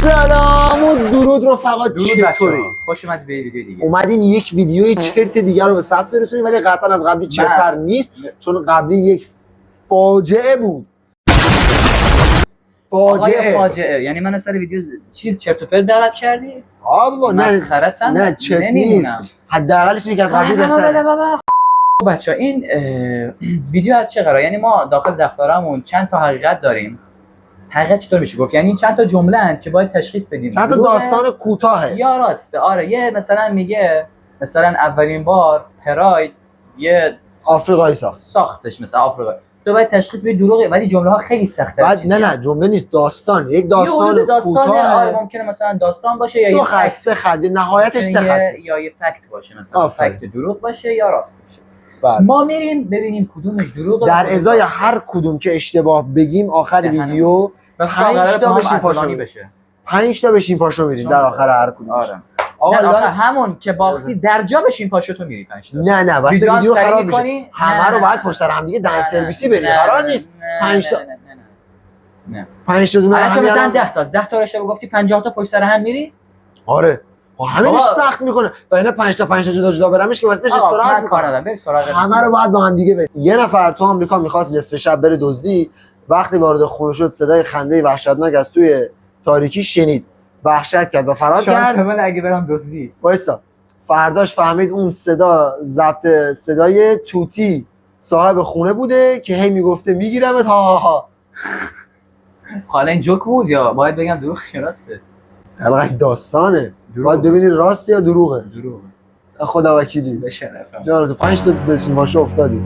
سلام و درود رفقا، چطوری؟ خوش اومدید به ویدیو دیگه. اومدیم یک ویدیوی چرت دیگر رو به ثبت برسونیم، ولی قطعا از قبلی چرتر نیست، چون قبلی یک فاجعه بود. فاجعه یعنی من از سر ویدیو چیز چرت و پرت دعوت کردی؟ بابا نه چرت نیست، حداقلش اینه که از قبلی بهتره. بچه‌ها این ویدیو از چه قراره؟ یعنی ما داخل دفترمون چند تا حقیقت داریم. حقیقت چطور میشه گفت؟ یعنی چند تا جمله اند که باید تشخیص بدیم چند تا داستان کوتاهه یا راسته. آره، یه مثلا میگه مثلا اولین بار پراید یه آفریقایی ساختش مثلا آفریقا، تو باید تشخیص بدی دروغه، ولی جمله ها خیلی سخته. نه جمله نیست، داستان، یک داستان کوتاه. آره ممکنه مثلا داستان باشه یا دو خط سه خط، نهایتش سه خط، یا یه فکت باشه، مثلا فکت دروغ باشه یا راست باشه. ما میریم ببینیم کدومش دروغه. در ازای هر کدوم که اشتباه بگیم آخر ویدیو 5 تا بشین پاشو بشه. 5 تا بشین پاشو میریم در آخر هر کدوم. آره. آقا همون که باختی درجا بشین پاشو تو میری 5 تا. نه واسه ویدیو خراب میشه. همه رو باید پشت سر هم دیگه دن سرویسی بریم. قرار نیست 5 تا. نه 5 تا دونه هم مثلا 10 تا 10 تا رو اشتباه گفتی 50 تا پشت سر هم میری. آره همینش سخت میکنه و اینا 5 تا جدا برامش که واسه استراحت کار ندارم. بریم سراغ همه رو باید با هم دیگه بریم. یه نفر تو آمریکا میخواست نصف شب بره دزدی، وقتی وارد خونه شد صدای خنده وحشتناک از توی تاریکی شنید، وحشت کرد و فرار کرد. من اگه برم دزدی وایسا، فرداش فهمید اون صدا ضبط صدای توتی صاحب خونه بوده که هی میگفته میگیرمت ها. حالا این جوک بود یا باید بگم دروغ یا راسته؟ الان داستانه، باید ببینی راسته یا دروغه. خدا وکیلی به شرفم جان تو 5 تا بسیم باشو افتادی.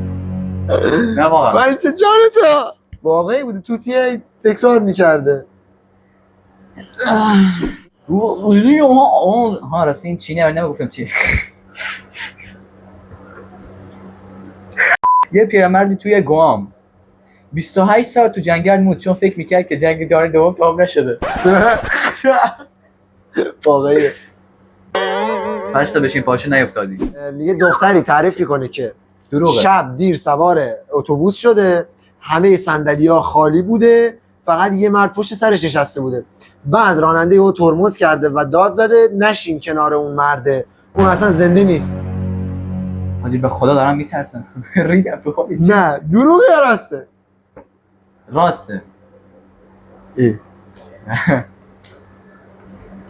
نه واقعا 5 تا جانتا واقعی بوده، توتی تکرار میکرده. ها راستی این چینه رو نمیگفتم چی. یه پیرمردی توی گوام 28 ساعت تو جنگل موند چون فکر میکرد که جنگ جهانی دوم تمام نشده. واقعیه. 5 تا بشین پاشو نیافتادی. میگه دختری تعریف میکنه که دروغه. شب دیر سوار اتوبوس شده، همه صندلی‌ها خالی بوده، فقط یه مرد پشت سرش نشسته بوده. بعد راننده او ترمز کرده و داد زده نشین کنار اون مرده، اون اصلا زنده نیست. حاجی به خدا دارم میترسم. ریدم تو خوابی. نه دروغه یا راسته؟ راسته.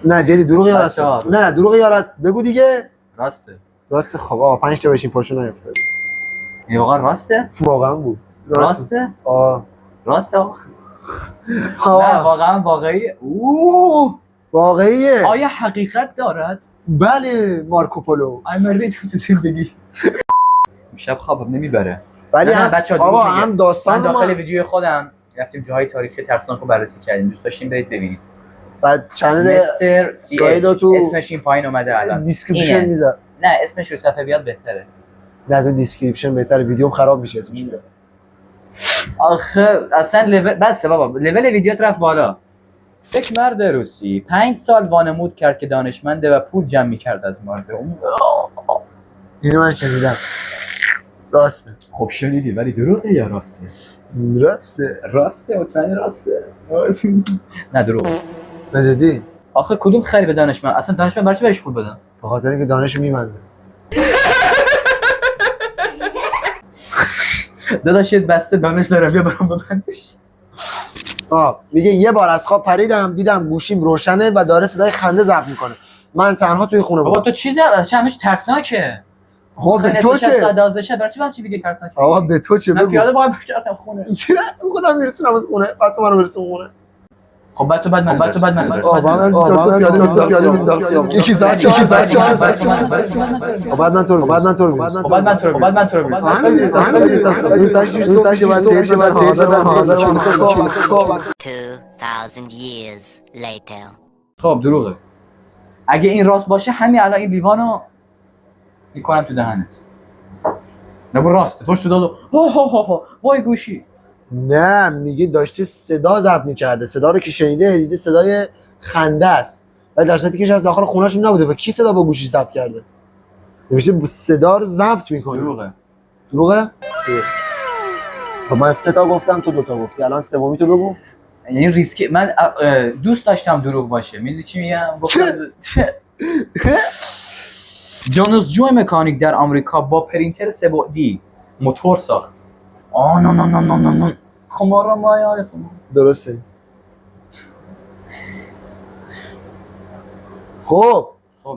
نه جدی دروغه یا راسته؟ نه دروغه یا راسته؟ بگو دیگه. راسته. خب آقا 5 تا بشین پاشو نیافتاد. این واقعا راسته؟ واقعا بود. راسته؟ راسته آقا. نه واقعا واقعیه. واقعیه. آیا حقیقت دارد؟ بله مارکو پولو. من ریدم تو زندگی. شب خوابم نمیبره. ولی هم داستان من داخل ویدیو خودم رفتیم جاهای تاریخی ترسناک رو بررسی کردیم، دوست داشتیم برید ببینید. بعد چنل مستر سایلو تو اسمش این پایین اومده الان. دیسکریپشن میذارم. نه اسمش رو صفحه بیاد بهتره. نه تو دیسکریپشن بهتره، ویدیوم خراب میشه اسمش میاد. آخه اصلا بس بابا، لول ویدیوت رفت بالا. یک مرد روسی 5 سال وانمود کرد که دانشمنده و پول جمع می‌کرد از مردم. اینو من شنیدم. راسته. خب شنیدی ولی دروغه یا راسته؟ راسته مطمئن راسته. نه دروغ. نجدی. آخه کدوم خری به دانشمند؟ اصلا دانشمند برای چی بهش پول بدن؟ به خاطر اینکه دانشو میمنده. داداش بسته دانش دارم بیا برام ببندش. میگه یه بار از خواب پریدم دیدم گوشیم روشنه و داره صدای خنده ضبط میکنه. من تنها توی خونه بودم. بابا تو چیزی همش ترسناکه. آقا به تو چه؟ ساعت 12 شب برای چی همچین ویدیو ترسناک؟ آقا به تو چه؟ من پیاده باید برگردم خونه. خودم میرسونم از خونه، بعد تو منو برسون خونه. خب بعد تو بعد من من پیاده میذارم. یکی زد بعد من تو رو 2000 years later. خب دروغه. اگه این راست باشه همین الان این لیوانو میکنم تو دهنت. نبو راسته توش صدا وای گوشی. نه میگه داشته صدا ضبط میکرده، صدا رو که شنیده دیده صدای خنده است، ولی در صورتی که از داخل خونه‌شون نبوده. با کی صدا با گوشی ضبط کرده؟ نمیشه صدا رو ضبط میکنه. دروغه؟ خب من 3 تا گفتم تو 2 تا گفتی، الان سومی تو بگو. یعنی ریسکی. من دوست داشتم دروغ باشه. میدونی چی میگم؟ دانشجوی مکانیک در آمریکا با پرینتر سه‌بعدی موتور ساخت. نه نه نه نه نه. خمار مایا. درسته. خب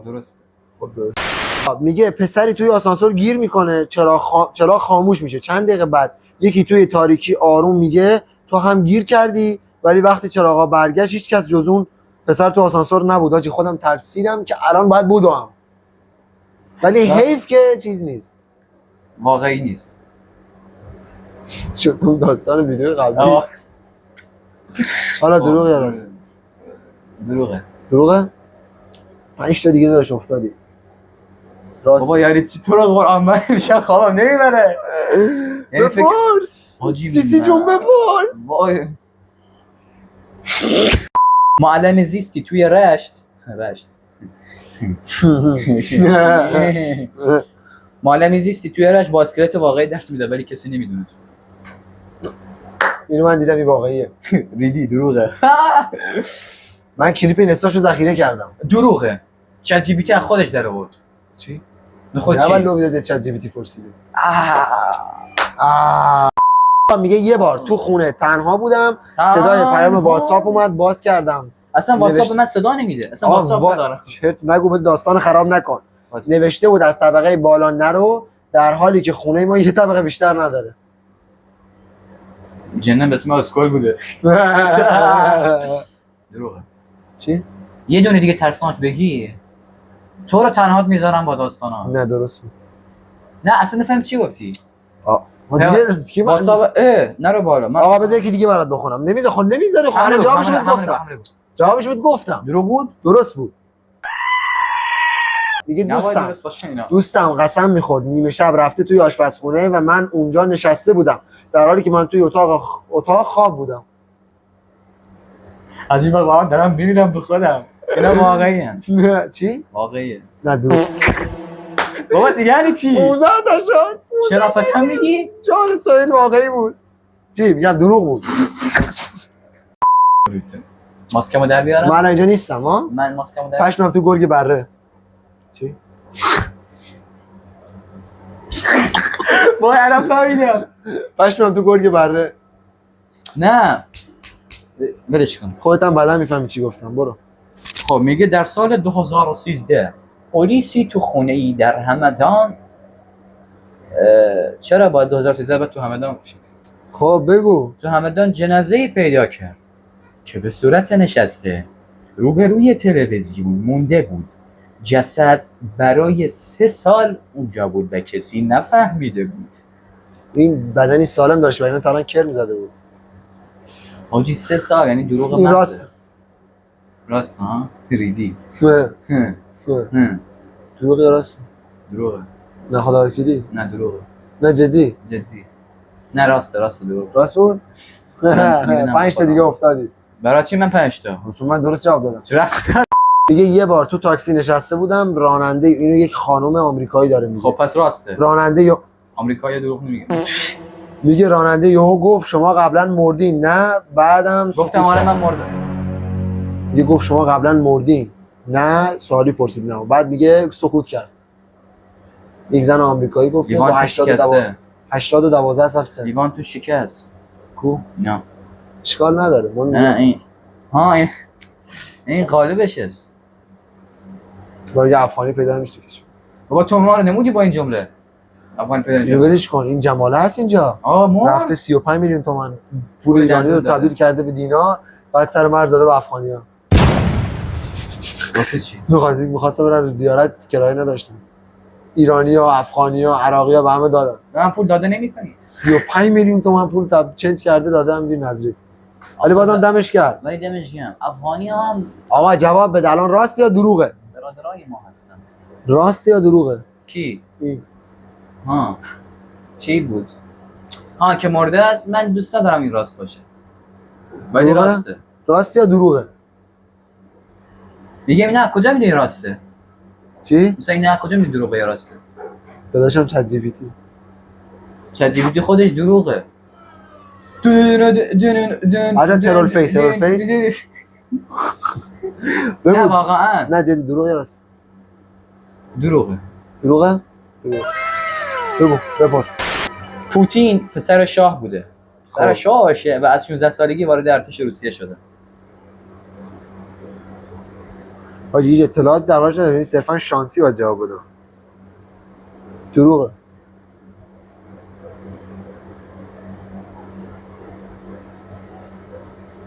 درست. خب درست. میگه پسری توی آسانسور گیر میکنه، چراغ خاموش میشه. چند دقیقه بعد یکی توی تاریکی آروم میگه تو هم گیر کردی، ولی وقتی چراغا برگشت هیچ کس جز اون پسر تو آسانسور نبود. آجی خودم ترسیدم که الان باید بودم، ولی حیف که چیز نیست، واقعی نیست. شد اون داستان ویدیو قبلی. حالا دروغ یا راست؟ دروغه. دروغه؟ 5 تا دیگه داشت افتادی. راست بابا یعنی چی تو رو قرآن من میشم خوابم نمیبره. بپرس حاجی سیسی جون بپرس. وای. معلم زیستی توی رشت معلم زیستی توی رشت با اسکلت واقعی درس میده ولی کسی نمیدونست. اینو من دیدم، این واقعیه. ریدی دروغه. من کلیپ اینستاشو ذخیره کردم. دروغه. چت جی پی تی از خودش در آورد. چی؟ نخود نه چی؟ من نمیداد چت جی پی تی پرسیده. میگه یه بار تو خونه تنها بودم، صدای پیام واتساپ اومد، باز کردم. اصلا واتساپ من صدا نمیده. اصلا واتساپ ندارم. چرت نگو، بس داستان خراب نکن. نوشته بود از طبقه بالا نرو، در حالی که خونه ما یه طبقه بیشتر نداره. جنن بس ما اسکول بوده. دروغه. چی؟ یه دونه دیگه ترسناک بگی تو رو تنهات میذارم با داستانا. نه درست بود. نه اصلا نفهم چی گفتی. ما دیگه کی واتساپ نرو بالا. آقا بذار یکی دیگه برات بخونم. نمیذاری خب جوابشو بهت گفتم. جوابشو بهت گفتم. دروغ بود؟ درست بود. میگه دوستم قسم میخورد نیمه شب رفته توی آشپزخونه و من اونجا نشسته بودم در حالی که من توی اتاق خواب بودم. عجیبه واقعا دارم میبینم به خودم. اینا واقعیه. چی؟ واقعیه. نه دروغ. بابا دیگه یعنی چی؟ 15 تا شد. شرافت هم میگی؟ جان سویل واقعی بود. چی؟ میگم دروغ بود. ماسکمو در بیارم؟ من اینجا نیستم ها. من ماسکمو در پشمم تو گرگ بره. چی؟ با عرب فهمیدم. پشمم تو گرگ بره. نه ولش کن. خودت هم بعدا میفهمی چی گفتم. برو. خب میگه در سال 2013 پلیسی تو خونه ای در همدان. چرا باید 2013 بعد تو همدان باشه؟ خب بگو. تو همدان جنازه‌ای پیدا کرد که به صورت نشسته روبروی تلویزیون مونده بود. جسد برای 3 سال اونجا بود و کسی نفهمیده بود. این بدنی سالم داشت و اینا تا الان کرم زده بود. حاجی 3 سال یعنی دروغ این محض. راست ها؟ ریدی. دروغ یا راست؟ دروغه. نه خدا وکیلی؟ نه دروغه. نه جدی؟ جدی. نه راسته دروغ. راست بود؟ 5 تا دیگه افتادی. برای چی من 5 تا؟ چون من درست جواب دادم. چرا؟ میگه یه بار تو تاکسی نشسته بودم، راننده، اینو یک خانم آمریکایی داره میگه. خب پس راسته. راننده آمریکایی دروغ نمیگه. میگه راننده یهو گفت شما قبلا مردین. نه بعدم گفتم آره من مردم. میگه گفت شما قبلا مردین. نه سوالی پرسید نه. بعد میگه سکوت کرد. یک زن آمریکایی گفت که با 80 12 سال سن. لیوان تو شکست. کو؟ نه. اشکال نداره. نه این این قالبش است. با یه افغانی پیدا نمیشه تو کشور. بابا تو ما رو نمودی با این جمله. افغان پیدا اینو ولش کن. این جماله هست اینجا. رفته 35 میلیون تومان پول ایرانی رو تبدیل کرده به دینار، بعد سر مرز داده به افغانی‌ها. واسه چی؟ می‌خواستم برن زیارت، کرایه نداشتن. ایرانی‌ها، افغانی‌ها، عراقی‌ها به همه دادن. به من پول داده نمی‌کنی. 35 میلیون تومان پول چنج کرده داده همین نظری. ولی بازم دمش کرد. ولی دمش گرم. افغانی هم آقا جواب بده الان راست یا دروغه؟ برادرای ما هستن. راست یا دروغه؟ کی؟ این. چی بود؟ که مرده است. من دوست ندارم این راست باشه. ولی راسته. راست یا دروغه؟ میگم نه کجا میدونی راسته؟ چی؟ مثلا این نه کجا میدونی دروغه یا راسته؟ داداشم چت جی پی تی. چت جی پی تی خودش دروغه. آره ترول فیس نه بگو واقعا نه جدی دروغ یا راست دروغه. دروغه بگو بپرس پوتین پسر شاه بوده، پسر خب. شاه باشه و از 16 سالگی وارد ارتش روسیه شده. حاجی هیچ اطلاعات دربارش نداری، صرفا شانسی باید جواب بدم. دروغه.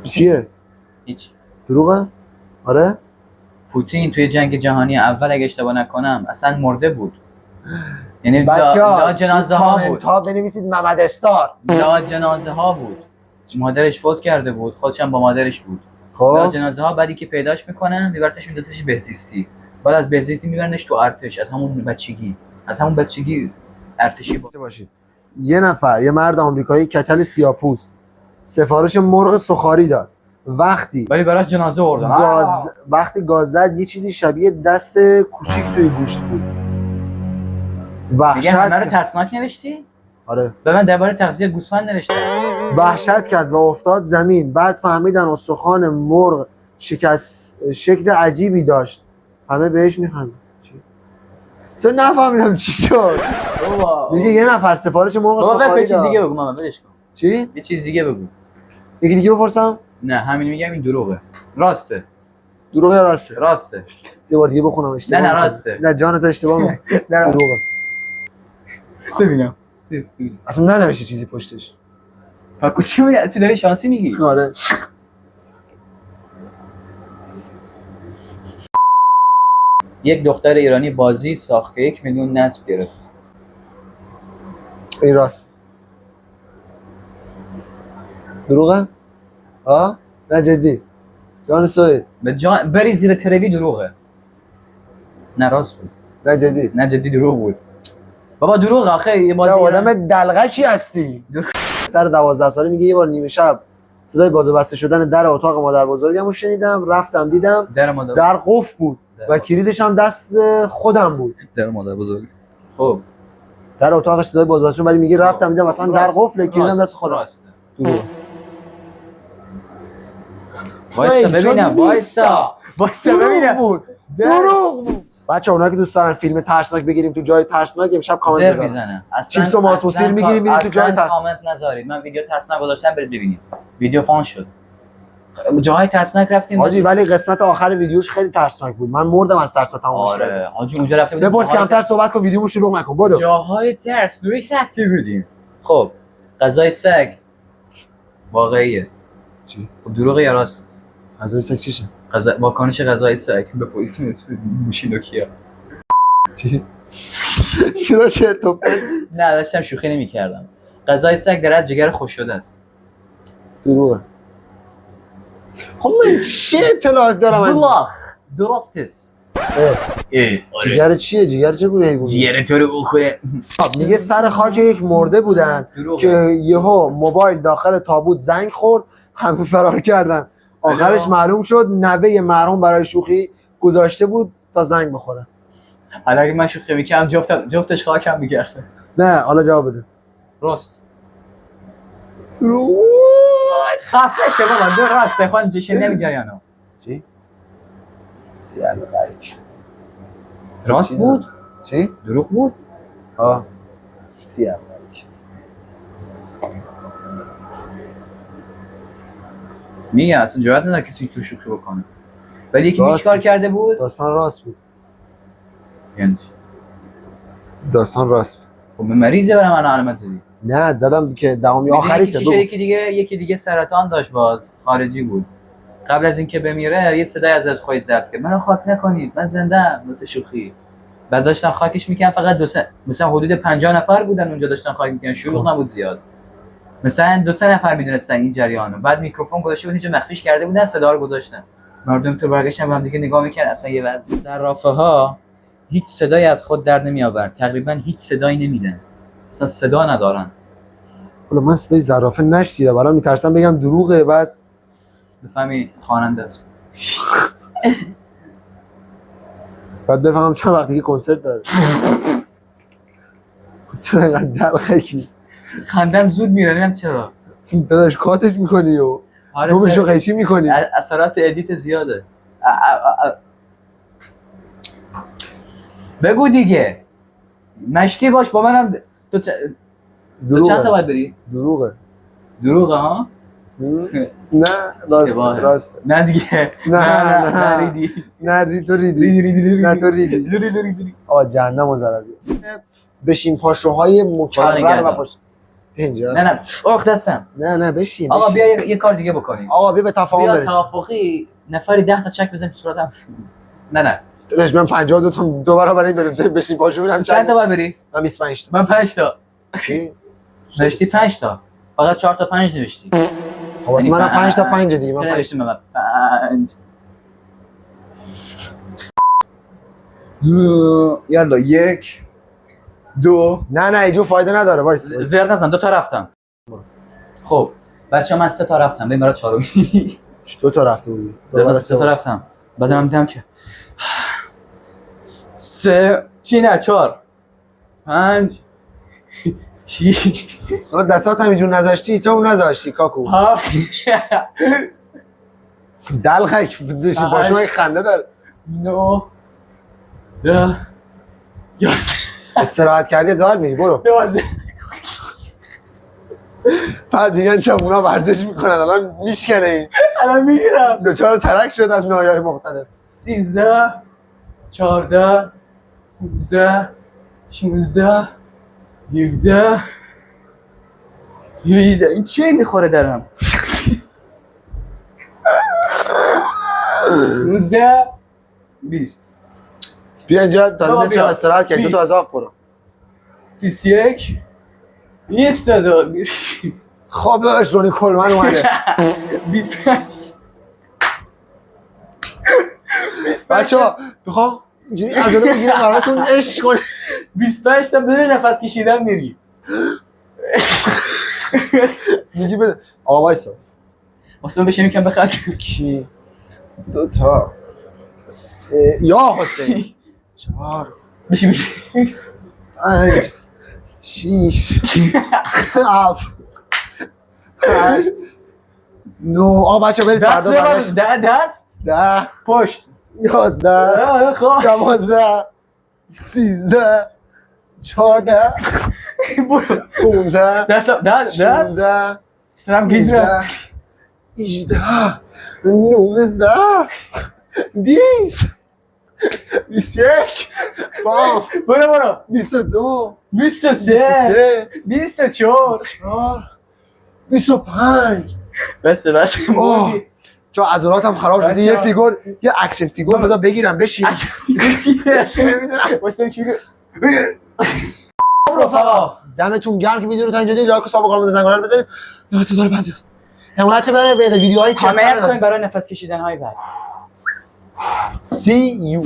چیه؟ هیچ. دروغه؟ آره؟ پوتین توی جنگ جهانی اول اگه اشتباه نکنم اصلا مرده بود. یعنی بچه‌ها لا جنازه ها بود. کامنت ها بنویسید محمد استار. لا جنازه ها بود. مادرش فوت کرده بود، خودش هم با مادرش بود. خب لا جنازه ها بعدی که پیداش میکنن میبرتش میدادش بهزیستی. بعد از بهزیستی میبرنش تو ارتش از همون بچگی ارتشی بود. باشید یه نفر یه مرد آمریکایی کچل سیاه‌پوست سفارش مرغ سوخاری داد وقتی ولی براش جنازه آوردن. وقتی گاز زد یه چیزی شبیه دست کوچیک توی گوشت بود. میگه همه رو کرد. ترسناک نوشتی؟ آره به من درباره تغذیه گوسفند نوشته. وحشت کرد و افتاد زمین. بعد فهمیدن استخوان مرغ شکست شکل عجیبی داشت. همه بهش میخندن. چرا نفهمیدم چی شد؟ میگه یه نفر سفارش مرغ سوخاری چیز دیگه بگو مامان ولش کن. چی؟ یه چیز دیگه بگو. یکی دیگه بپرسم؟ نه همین میگم این دروغه. راسته. دروغه یا راسته؟ راسته. سه بار دیگه بخونم اشتباه. نه راسته. نه جان تو اشتباه می‌کنی. دروغه. ببینم. اصلا ننوشته چیزی پشتش. پاکو چی میگی؟ تو داری شانسی میگی؟ آره. یک دختر ایرانی بازی ساخت که 1 میلیون نصب گرفت. این راست. دروغه؟ نه جدی. جان سوید. به جان بری زیر تروی دروغه. نه راست بود. نه جدی. نه جدی دروغ بود. بابا دروغ آخه یه بازی. چه آدم دلغکی هستی؟ سر 12 ساله میگه یه بار نیمه شب صدای باز و بسته شدن در اتاق مادر بزرگمو شنیدم، رفتم دیدم در قفل بود و کلیدش هم دست خودم بود. در مادر بزرگ. خب در اتاقش صدای باز و بسته شد ولی میگه رفتم دیدم اصلا در قفله، کلیدم دست خودم. راسته. دروغ. وایسا ببینم وایسا ببینم. دروغ بود. بچه اونایی که دوست دارن فیلم ترسناک بگیریم تو جای ترسناک امشب کامنت زر بزنن. میزنه. چیپس و ماست و سیر میگیریم میریم تو جای اصلا ترسناک. کامنت نذارید. من ویدیو ترسناک گذاشتم برید ببینید. ویدیو فان شد. جاهای ترسناک رفتیم حاجی ولی قسمت آخر ویدیوش خیلی ترسناک بود. من مردم از ترس تماشا کردم. آره حاجی اونجا رفتیم. بپرس کمتر صحبت کن ویدیومو شروع نکن. بدو. جاهای ترس دوری رفتی بودیم. خب غذای سگ واقعیه. چی؟ خب دروغه یا راست؟ غذای سگ چیشه؟ واکنش غذای سگ به پلیس موشینوکیا. چی؟ چرا چرت و پرت؟ نه داشتم شوخی نمی‌کردم. غذای سگ در از جگر خوش شده است. دروغه. خب من چه اطلاعات دارم بلاخ درست است. جگر چیه؟ جگر چه گونه حیوانی؟ جگر تو رو بخوره. میگه سر خاک یک مرده بودن که یهو موبایل داخل تابوت زنگ خورد، همه فرار کردن. آخرش معلوم شد نوه مرحوم برای شوخی گذاشته بود تا زنگ بخوره. حالا اگه من شوخی می‌کردم جفتش خاکم می‌گرفت. نه حالا جواب بده. راست. خفه شو بابا درسته خودم جشن نمی‌جریانم. چی؟ دیالو لایک. راست بود؟ چی؟ دروغ بود؟ دیالو لایک. میگه اصلا جرئت نداره کسی تو شوخی بکنه. ولی یکی هیچ کار کرده بود؟ داستان راست بود. یعنی داستان راست بود. خب مریضه برام الان علامت زدی. نه دادم که دهمی آخری یکی دیگه سرطان داشت باز خارجی بود. قبل از اینکه بمیره یه صدای از خودش ضبط کرد. منو خاک نکنید من زنده‌ام واسه شوخی. بعد داشتن خاکش میکنن فقط مثلا حدود 50 نفر بودن اونجا داشتن خاک میکنن شلوغ نبود زیاد. مثلا 2-3 نفر میدونستن این جریانو. بعد میکروفون گذاشته بود اینجا مخفیش کرده بودن صدا رو گذاشتن. مردم تو برگشتن با هم دیگه نگاه میکنن اصلا یه وضعی. در رافه‌ها هیچ صدایی از خود در نمیآورد. تقریبا هیچ صدایی نمیدن. اصلا صدا ندارن. حالا من صدای زرافه نشنیدم الان میترسم بگم دروغه بعد بفهمی خواننده است. بعد بفهمم چند وقت دیگه کنسرت داره. چرا اینقدر دلخکی؟ خندم زود میره نمیدونم چرا. داداش کاتش میکنی و آره دومشو قیچی میکنی. اثرات ادیت زیاده. بگو دیگه. مشتی باش با منم. تو چند تا باید بری؟ دروغه. دروغه ها؟ نه راست اشتباهه. راست. نه دیگه. نه ریدی. نه تو ریدی. نه تو ریدی. آقا جهنم و ضرر بیاد. بشین پاشوهای مکرر و پاش اینجا. نه آخ دستم. نه بشین. آقا بیا یه کار دیگه بکنیم. آقا بیا به تفاهم بیا برسیم. توافقی نفری 10 تا چک بزنیم تو صورتم. نه داداش من 52 تا دو برابر این برم بشین پاشو میرم. چند تا باید بری؟ من 25 تا. من 5 تا. چی؟ نوشتی 5 تا. فقط 4 تا 5 نوشتی. خب واسه من 5 تا 5 دیگه. من 5 نوشتم من 5. یالا 1 2 نه ایجو فایده نداره وایس. زیر نزن 2 تا رفتم. خب بچه من 3 تا رفتم بریم برای چهارمی. 2 تا رفته بودی. زیر 3 تا رفتم. بعدم دیدم که 3 چی نه 4 5 6 حالا دستات هم اینجور نذاشتی تو اون نذاشتی کاکو. 7 دلخک بشین پاشو من خنده داره. 9 10 11 استراحت کردی زار میری برو. 12 بعد میگن چمونا ورزش میکنن الان میشکنه این. الان میگیرم. دوچار ترک شد از ناحیه‌های مختلف. 13 14 15 16 17 18 این چه میخوره درم 19 20 بیا اینجا تا بابا نصف بیا. استراحت کردی 2 تا 20. اضاف برو. 21 22 خب داداش رونی کلمن اومده. 25 بچه‌ها میخوام اینجوری عضله بگیرم براتون عشق کنی. 25 تا بدون نفس کشیدن میری. میگی بده آقا وایسا واسه من بشینیم کم بخاط. کی 2 تا 3 یا حسین 4 بشین 5 6 7 8 9 آقا بچه‌ها برید دست فردا برگشت. دست 10 پشت 11 خواه 12 13 14 15 دست 16 سرم گیز رفت 18 19 20 21 بام برو 22 23 23 24 25 بس اوه. چون عضلاتم خراب شده یه بچه‌ها. فیگور یه اکشن فیگور بذار بگیرم بشین واسه چی رفقا دمتون گرم که ویدیو رو تا اینجا دیدید. لایک و ساب و کامنت زنگوله رو بزنید. لباس داره بنده حمایت کنید ویدیوهای کامنت چرت کنید برای نفس کشیدن های بعد. See you